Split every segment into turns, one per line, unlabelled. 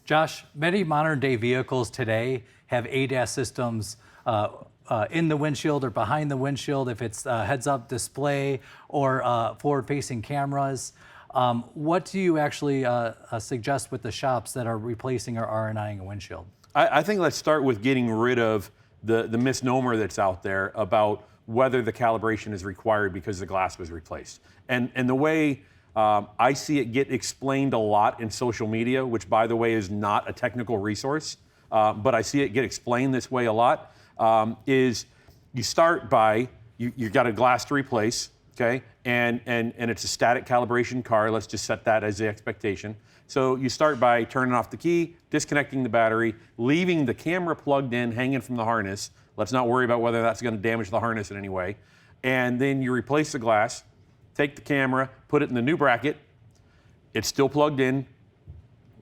Josh, many modern day vehicles today have ADAS systems in the windshield or behind the windshield, if it's heads-up display or forward-facing cameras. What do you actually suggest with the shops that are replacing or RNIing a windshield?
I think let's start with getting rid of the misnomer that's out there about whether the calibration is required because the glass was replaced. And the way I see it get explained a lot in social media, which by the way is not a technical resource, but I see it get explained this way a lot, is you start by, you got a glass to replace, okay? And it's a static calibration car. Let's just set that as the expectation. So you start by turning off the key, disconnecting the battery, leaving the camera plugged in, hanging from the harness. Let's not worry about whether that's going to damage the harness in any way. And then you replace the glass, take the camera, put it in the new bracket. It's still plugged in.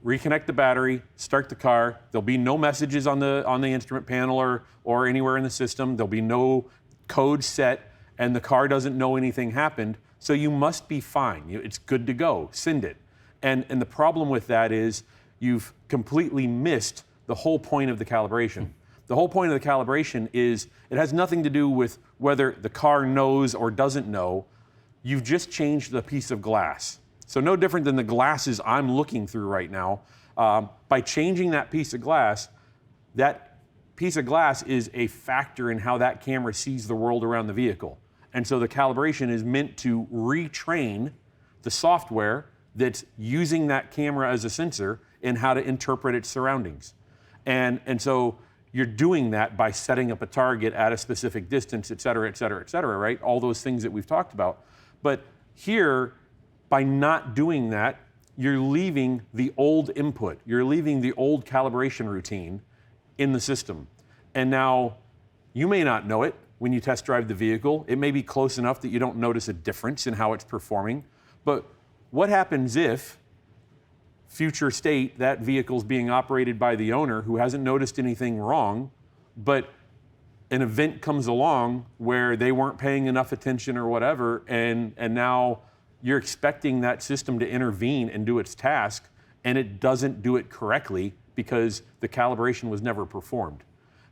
Reconnect the battery, start the car. There'll be no messages on the instrument panel or anywhere in the system. There'll be no code set, and the car doesn't know anything happened. So you must be fine. It's good to go. Send it. And the problem with that is you've completely missed the whole point of the calibration. The whole point of the calibration is it has nothing to do with whether the car knows or doesn't know. You've just changed the piece of glass. So no different than the glasses I'm looking through right now. By changing that piece of glass is a factor in how that camera sees the world around the vehicle. And so the calibration is meant to retrain the software that's using that camera as a sensor in how to interpret its surroundings. And so you're doing that by setting up a target at a specific distance, et cetera, et cetera, et cetera, right? All those things that we've talked about. But here, by not doing that, you're leaving the old input. You're leaving the old calibration routine in the system. And now, you may not know it when you test drive the vehicle. It may be close enough that you don't notice a difference in how it's performing. But what happens if, future state, that vehicle's being operated by the owner who hasn't noticed anything wrong, but an event comes along where they weren't paying enough attention or whatever, and now you're expecting that system to intervene and do its task, and it doesn't do it correctly because the calibration was never performed.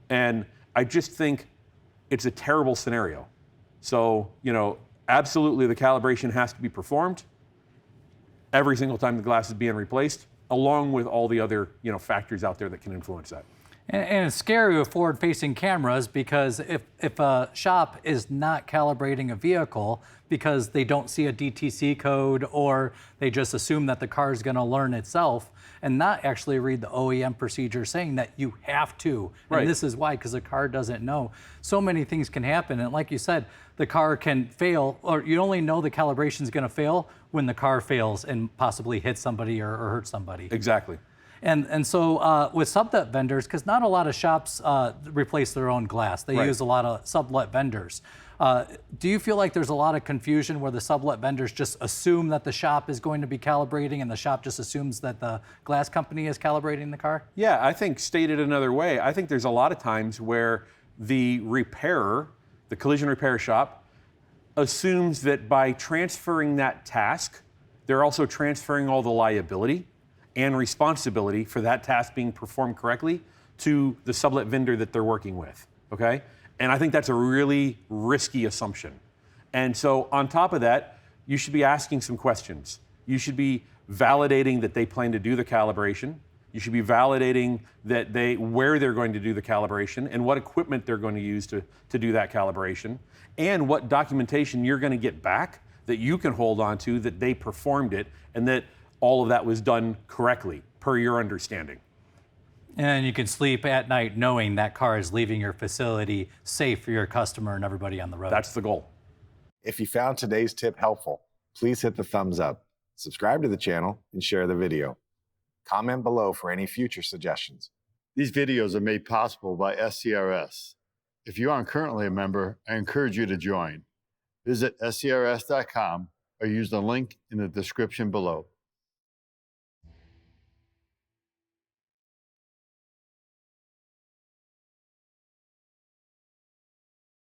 And I just think it's a terrible scenario. So, absolutely the calibration has to be performed every single time the glass is being replaced, along with all the other factors out there that can influence that.
And it's scary with forward-facing cameras because if a shop is not calibrating a vehicle because they don't see a DTC code or they just assume that the car is going to learn itself and not actually read the OEM procedure saying that you have to.
Right.
And this is why, because the car doesn't know. So many things can happen. And like you said, the car can fail, or you only know the calibration is going to fail when the car fails and possibly hits somebody or hurts somebody.
Exactly.
And so with sublet vendors, because not a lot of shops replace their own glass. They use a lot of sublet vendors. Do you feel like there's a lot of confusion where the sublet vendors just assume that the shop is going to be calibrating and the shop just assumes that the glass company is calibrating the car?
Yeah, I think stated another way, I think there's a lot of times where the repairer, the collision repair shop, assumes that by transferring that task, they're also transferring all the liability and responsibility for that task being performed correctly to the sublet vendor that they're working with, okay? And I think that's a really risky assumption. And so on top of that, you should be asking some questions. You should be validating that they plan to do the calibration. You should be validating that where they're going to do the calibration and what equipment they're going to use to do that calibration, and what documentation you're going to get back that you can hold on to that they performed it and that all of that was done correctly, per your understanding.
And you can sleep at night knowing that car is leaving your facility safe for your customer and everybody on the road.
That's the goal.
If you found today's tip helpful, please hit the thumbs up, subscribe to the channel, and share the video. Comment below for any future suggestions.
These videos are made possible by SCRS. If you aren't currently a member, I encourage you to join. Visit scrs.com or use the link in the description below.